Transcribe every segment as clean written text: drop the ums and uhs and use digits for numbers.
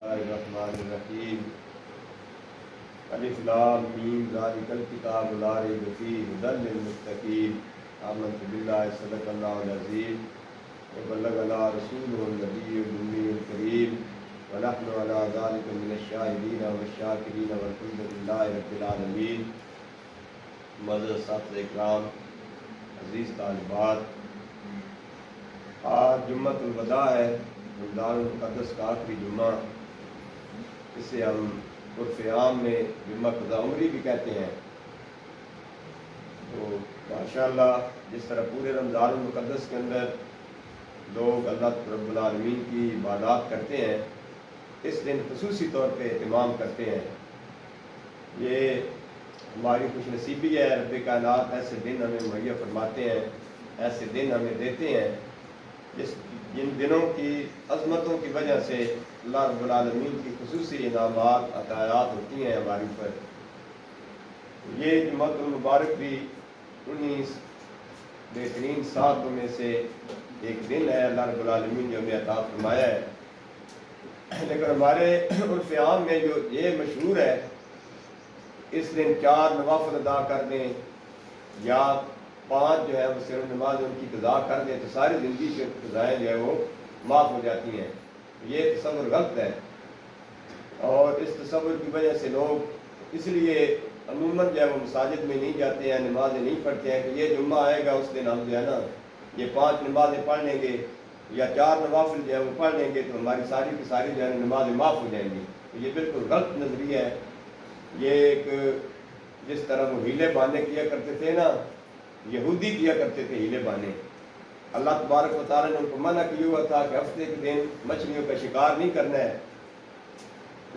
الرحمن الرحیم الف لام میم ذالک الکتاب لا ریب فیہ ھدی للمتقین آمنت باللہ صدق اللہ العظیم وبلغنا رسولہ النبی الأمی الکریم ونحن علی ذلک من الشاہدین والشاکرین والحمد للہ رب العالمین۔ معزز اساتذہ اکرام، عزیز طالبات، آج جمعۃ الوداع ہے، رمضان المقدس کا آخری جمعہ۔ اسے ہم عرف عام میں جمعہ قضاء عمری بھی کہتے ہیں۔ تو ماشاءاللہ جس طرح پورے رمضان المقدس کے اندر لوگ اللہ رب العالمین کی عبادات کرتے ہیں، اس دن خصوصی طور پہ اہتمام کرتے ہیں۔ یہ ہماری خوش نصیبی ہے، رب کائنات ایسے دن ہمیں مہیا فرماتے ہیں، ایسے دن ہمیں دیتے ہیں جن دنوں کی عظمتوں کی وجہ سے اللہ رب العالمین کی خصوصی انعامات عطایات ہوتی ہیں ہماری پر۔ یہ جمعۃ المبارک بھی انہی بہترین ساعتوں میں سے ایک دن ہے اللہ رب العالمین جو ہمیں عطا فرمایا ہے۔ لیکن ہمارے عرف عام میں جو یہ مشہور ہے، اس دن 4 نوافل ادا کر دیں یا 5 جو ہے وہ صرف نماز ان کی قضا کر دیں تو ساری زندگی کے قضائیں جو ہے وہ معاف ہو جاتی ہیں۔ یہ تصور غلط ہے، اور اس تصور کی وجہ سے لوگ اس لیے عموماً جو ہے وہ مساجد میں نہیں جاتے ہیں، نمازیں نہیں پڑھتے ہیں کہ یہ جمعہ آئے گا اس دن ہم جو ہے نا یہ 5 نمازیں پڑھ لیں گے یا 4 نوافل جو ہے وہ پڑھ لیں گے تو ہماری ساری کی ساری جو ہے نمازیں معاف ہو جائیں گی۔ تو یہ بالکل غلط نظریہ ہے۔ یہ ایک جس طرح وہ ہیلے بانے کیا کرتے تھے نا، یہودی کیا کرتے تھے ہیلے بانے۔ اللہ تبارک و تعالیٰ نے ان کو منع کیا ہوا تھا کہ ہفتے کے دن مچھلیوں کا شکار نہیں کرنا ہے۔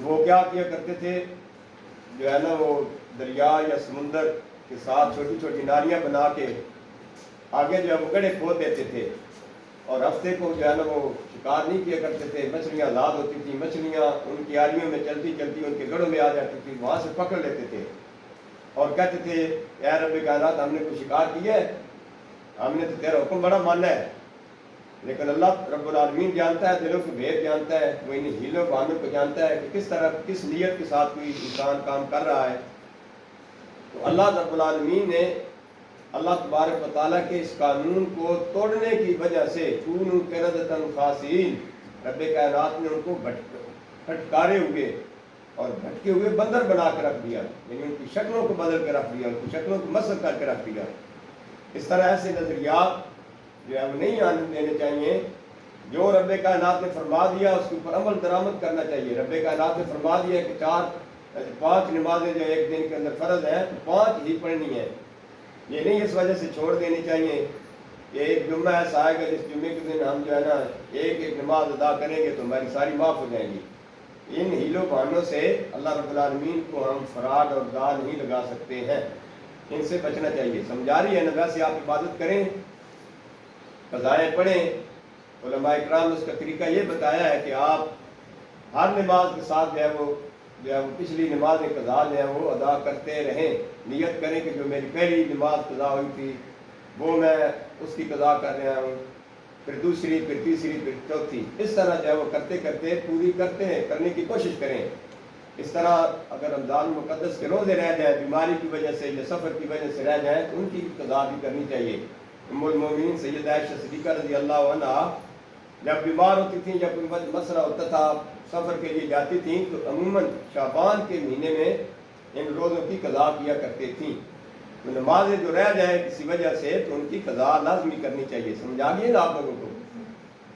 وہ کیا کیا کرتے تھے، جو ہے نا وہ دریا یا سمندر کے ساتھ چھوٹی چھوٹی نالیاں بنا کے آگے جو ہے وہ گڑھے کھود دیتے تھے، اور ہفتے کو جو ہے نا وہ شکار نہیں کیا کرتے تھے۔ مچھلیاں آزاد ہوتی تھیں، مچھلیاں ان کی آریوں میں چلتی چلتی ان کے گڑھوں میں آ جاتی تھی، وہاں سے پکڑ لیتے تھے اور کہتے تھے اے رب کائنات ہم نے کوئی شکار کیا ہے، ہم نے تو تیرا حکم بڑا مانا ہے۔ لیکن اللہ رب العالمین جانتا ہے، دلوں کے بھید جانتا ہے، وہ انہیں ہیلوں بہانوں کو جانتا ہے کہ کس طرح کس نیت کے ساتھ کوئی انسان کام کر رہا ہے۔ تو اللہ رب العالمین نے اللہ تبارک و تعالیٰ کے اس قانون کو توڑنے کی وجہ سے کونوا قردۃ خاسئین، رب کائنات نے ان کو پھٹکارے ہوئے اور بھٹکے ہوئے بندر بنا کے رکھ دیا، یعنی ان کی شکلوں کو بدل کے رکھ دیا، ان کی شکلوں کو مسخ کر کے رکھ دیا۔ اس طرح ایسے نظریات جو ہے وہ نہیں آنے دینے چاہیے۔ جو رب کائنات نے فرما دیا اس کے اوپر عمل درآمد کرنا چاہیے۔ رب کائنات نے فرما دیا کہ 5 نمازیں جو ایک دن کے اندر فرض ہیں تو 5 ہی پڑھنی ہیں۔ یہ نہیں اس وجہ سے چھوڑ دینی چاہیے کہ ایک جمعہ ایسا آئے گا جس جمعے کے دن ہم جو ہے نا ایک نماز ادا کریں گے تو ہماری ساری معاف ہو جائیں گی۔ ان ہیلوں بہانوں سے اللہ رب العالمین کو ہم فراڈ اور داغ نہیں لگا سکتے ہیں، ان سے بچنا چاہیے۔ سمجھا رہی ہے نا، ویسے آپ عبادت کریں، قضائیں پڑھیں۔ علماء اکرام نے اس کا طریقہ یہ بتایا ہے کہ آپ ہر نماز کے ساتھ جو ہے وہ پچھلی نماز قضا جو ہے وہ ادا کرتے رہیں۔ نیت کریں کہ جو میری پہلی نماز قضا ہوئی تھی وہ میں اس کی قضا کر رہا ہوں، پھر دوسری، پھر تیسری، پھر چوتھی، اس طرح جو ہے وہ کرتے کرتے پوری کرنے کی کوشش کریں۔ اس طرح اگر رمضان مقدس کے روزے رہ جائیں بیماری کی وجہ سے یا سفر کی وجہ سے رہ جائیں تو ان کی قضا بھی کرنی چاہیے۔ ام المومنین سیدہ عائشہ صدیقہ رضی اللہ عنہا جب بیمار ہوتی تھیں، جب کوئی مسئلہ ہوتا تھا، سفر کے لیے جاتی تھیں تو عموماً شعبان کے مہینے میں ان روزوں کی قضا کیا کرتے تھیں۔ تو نمازیں جو رہ جائیں کسی وجہ سے تو ان کی قضا لازمی کرنی چاہیے۔ سمجھا گئے نا آپ لوگوں کو؟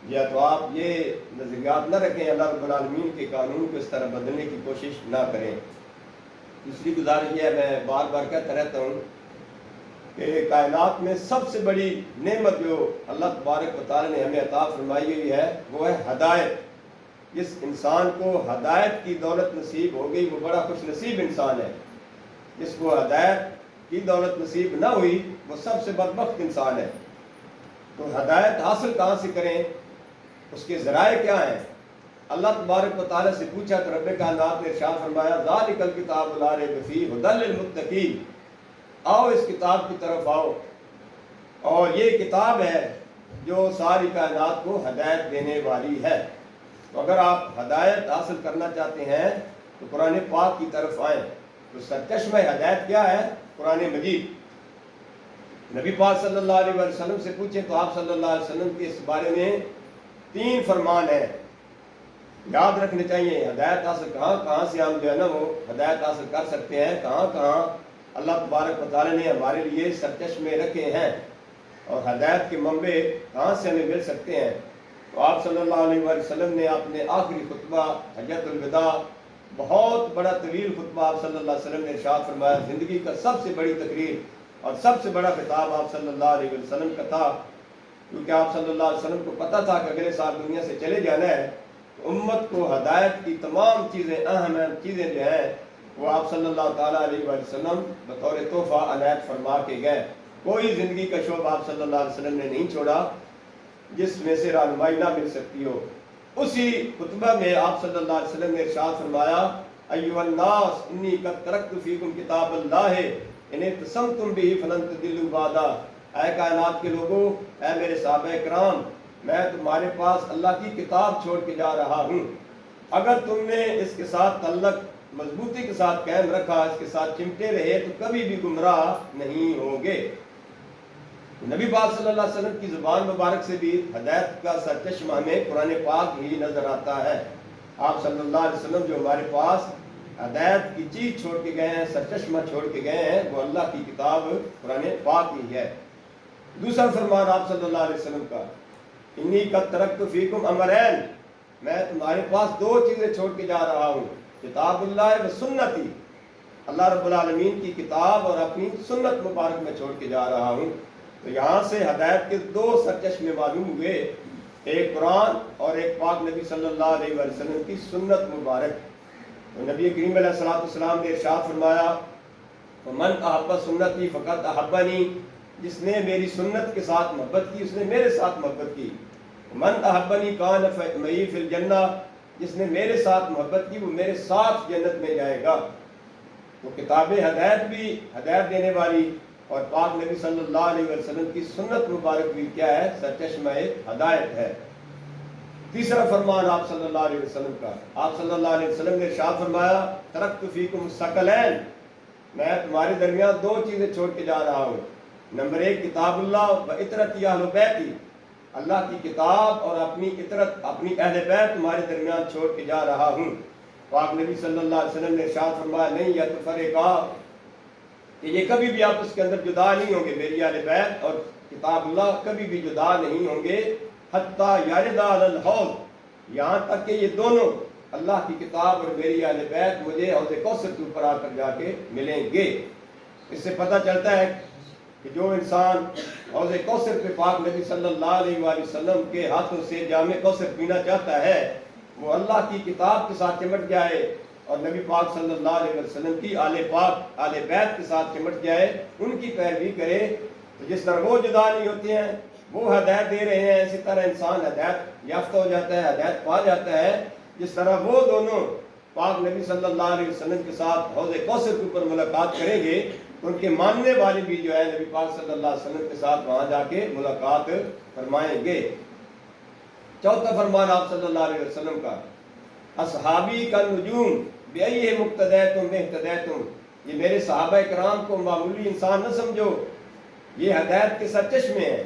یا تو آپ یہ نظریات نہ رکھیں، اللہ رب العالمین کے قانون کو اس طرح بدلنے کی کوشش نہ کریں۔ دوسری گزارش یہ ہے، میں بار بار کہتا رہتا ہوں کہ کائنات میں سب سے بڑی نعمت جو اللہ تبارک و تعالیٰ نے ہمیں عطا فرمائی ہوئی ہے وہ ہے ہدایت۔ جس انسان کو ہدایت کی دولت نصیب ہو گئی وہ بڑا خوش نصیب انسان ہے۔ جس کو ہدایت کی دولت نصیب نہ ہوئی وہ سب سے بدبخت انسان ہے۔ تو ہدایت حاصل کہاں سے کریں، اس کے ذرائع کیا ہیں؟ اللہ تبارک و تعالیٰ سے پوچھا تو رب کائنات نے ارشاد فرمایا ذالک الکتاب لا ریب فیہ ھدی للمتقین، آؤ اس کتاب کی طرف آؤ، اور یہ کتاب ہے جو ساری کائنات کو ہدایت دینے والی ہے۔ تو اگر آپ ہدایت حاصل کرنا چاہتے ہیں تو قرآن پاک کی طرف آئیں۔ تو سرچشمہ ہدایت کیا ہے؟ قرآن مجید۔ نبی پاک صلی اللہ علیہ وسلم سے پوچھیں تو آپ صلی اللہ علیہ وسلم کے اس بارے میں 3 فرمان ہیں، یاد رکھنے چاہیے۔ ہدایت حاصل کہاں سے ہم جو ہے نا وہ ہدایت حاصل کر سکتے ہیں، کہاں اللہ تبارک و تعالیٰ نے ہمارے لیے سرچشمے رکھے ہیں، اور ہدایت کے منبع کہاں سے ہمیں مل سکتے ہیں۔ تو آپ صلی اللہ علیہ وسلم نے اپنے آخری خطبہ حجۃ الوداع، بہت بڑا طویل خطبہ آپ صلی اللہ علیہ وسلم نے ارشاد فرمایا، زندگی کا سب سے بڑی تقریر اور سب سے بڑا خطاب آپ صلی اللہ علیہ وسلم کا تھا، کیونکہ آپ صلی اللہ علیہ وسلم کو پتہ تھا کہ اگلے سال دنیا سے چلے جانا ہے۔ تو امت کو ہدایت کی تمام چیزیں، اہم چیزیں جو ہیں وہ آپ صلی اللہ تعالیٰ علیہ وسلم بطور تحفہ عنایت فرما کے گئے۔ کوئی زندگی کا شعبہ آپ صلی اللہ علیہ وسلم نے نہیں چھوڑا جس میں سے رہنمائی نہ مل سکتی ہو۔ اسی خطبہ میں آپ صلی اللہ علیہ وسلم نے ارشاد فرمایا، ایھا الناس انی قد ترکت فیکم کتاب اللہ ان اعتصمتم بہ فلن تضلوا بعدا۔ اے کائنات کے لوگوں، اے میرے صحابہ کرام، میں تمہارے پاس اللہ کی کتاب چھوڑ کے جا رہا ہوں، اگر تم نے اس کے ساتھ تعلق مضبوطی کے ساتھ قائم رکھا، اس کے ساتھ چمٹے رہے تو کبھی بھی گمراہ نہیں ہوگے۔ نبی پاک صلی اللہ علیہ وسلم کی زبان مبارک سے بھی ہدایت کا سرچشمہ ہمیں قرآن پاک ہی نظر آتا ہے۔ آپ صلی اللہ علیہ وسلم جو ہمارے پاس ہدایت کی چیز چھوڑ کے گئے ہیں، سرچشمہ چھوڑ کے گئے ہیں، وہ اللہ کی کتاب قرآن پاک ہی ہے۔ دوسرا فرمان آپ صلی اللہ علیہ وسلم کا، انی قد ترکت فیکم امرین، میں تمہارے پاس 2 چیزیں چھوڑ کے جا رہا ہوں، کتاب اللہ و سنتی، اللہ رب العالمین کی کتاب اور اپنی سنت مبارک میں چھوڑ کے جا رہا ہوں۔ تو یہاں سے ہدایت کے 2 سرچشمے معلوم ہوئے، ایک قرآن اور ایک پاک نبی صلی اللہ علیہ وسلم کی سنت مبارک۔ تو نبی کریم علیہ السلام نے ارشاد فرمایا، من احب سنتی فقط احبنی، جس نے میری سنت کے ساتھ محبت کی اس نے میرے ساتھ محبت کی۔ من احبنی کان معی فی الجنہ، جس نے میرے ساتھ محبت کی وہ میرے ساتھ جنت میں جائے گا۔ تو کتاب ہدایت بھی ہدایت دینے والی، اور پاک نبی صلی اللہ علیہ وسلم کی سنت مبارک بھی کیا ہے؟ سرچشمہ ہدایت ہے۔ تیسرا فرمان آپ صلی اللہ علیہ وسلم کا، آپ صلی اللہ علیہ وسلم نے ارشاد فرمایا، ترکت فیکم الثقلین، میں تمہارے درمیان 2 چیزیں چھوڑ کے جا رہا ہوں، نمبر 1 کتاب اللہ و اطرتی اہل بیتی، اللہ کی کتاب اور اپنی اطرت، اپنی اہل بیت تمہارے درمیان چھوڑ کے جا رہا ہوں۔ پاک نبی صلی اللہ علیہ وسلم نے ارشاد فرمایا، نہیں یتفرقا، کہ یہ کبھی بھی آپس کے اندر جدا نہیں ہوں گے، میری اہل بیت اور کتاب اللہ کبھی بھی جدا نہیں ہوں گے، حتیٰ یردا علی الحوض، یہاں تک کہ یہ دونوں اللہ کی کتاب اور میری اہل بیت مجھے حوض کوثر کے اوپر آ کر جا کے ملیں گے۔ اس سے پتہ چلتا ہے کہ جو انسان حوض کوثر پہ پاک نبی صلی اللہ علیہ وآلہ وسلم کے ہاتھوں سے جام کوثر پینا چاہتا ہے، وہ اللہ کی کتاب کے ساتھ چمٹ جائے اور نبی پاک صلی اللہ علیہ وسلم کی آل پاک آل بیت کے ساتھ چمٹ جائے، ان کی پیروی کرے، تو جس طرح وہ جدا نہیں ہوتے ہیں، وہ ہدایت دے رہے ہیں، اسی طرح انسان ہدایت یافتہ ہو جاتا ہے، ہدایت پا جاتا ہے۔ جس طرح وہ دونوں پاک نبی صلی اللہ علیہ وسلم کے ساتھ حوض کوثر کے اوپر ملاقات کریں گے، ان کے ماننے والے بھی جو ہے نبی پاک صلی اللہ علیہ وسلم کے ساتھ وہاں جا کے ملاقات فرمائیں گے۔ چوتھا فرمان آپ صلی اللہ علیہ وسلم کا، اصحابی کا نجوم بأیہ مقتدیتم اہتدیتم، یہ میرے صحابہ کرام کو معمولی انسان نہ سمجھو، یہ ہدایت کے سرچشمے ہیں،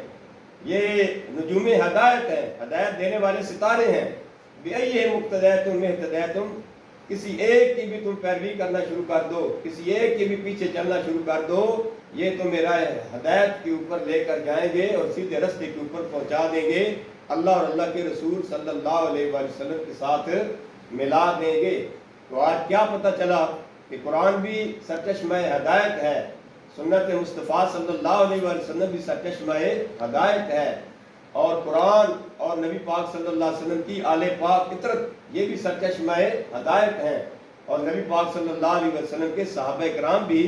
یہ نجوم ہدایت ہیں، ہدایت دینے والے ستارے ہیں۔ بأیہ مقتدیتم اہتدیتم، کسی ایک کی بھی تم پیروی کرنا شروع کر دو، کسی ایک کے بھی پیچھے چلنا شروع کر دو، یہ تو میرا ہدایت کے اوپر لے کر جائیں گے اور سیدھے رستے کے اوپر پہنچا دیں گے، اللہ اور اللہ کے رسول صلی اللہ علیہ وآلہ وسلم کے ساتھ ملا دیں گے۔ تو آج کیا پتہ چلا کہ قرآن بھی سرچشمہ ہدایت ہے، سنت مصطفیٰ صلی اللہ علیہ وآلہ وسلم بھی سرچشمہ ہدایت ہے، اور قرآن اور نبی پاک صلی اللہ علیہ وسلم کی آل پاک اطرت یہ بھی سرچشمہ ہدایت ہیں، اور نبی پاک صلی اللہ علیہ وسلم کے صحابہ کرام بھی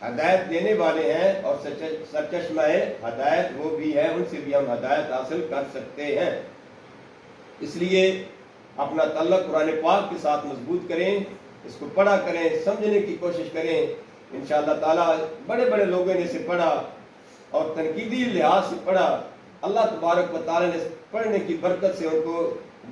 ہدایت دینے والے ہیں اور سرچشمہ ہدایت وہ بھی ہیں، ان سے بھی ہم ہدایت حاصل کر سکتے ہیں۔ اس لیے اپنا تعلق قرآن پاک کے ساتھ مضبوط کریں، اس کو پڑھا کریں، سمجھنے کی کوشش کریں، انشاءاللہ تعالیٰ بڑے بڑے لوگوں نے اسے پڑھا اور تنقیدی لحاظ سے پڑھا، اللہ تبارک و تعالیٰ نے پڑھنے کی برکت سے ان کو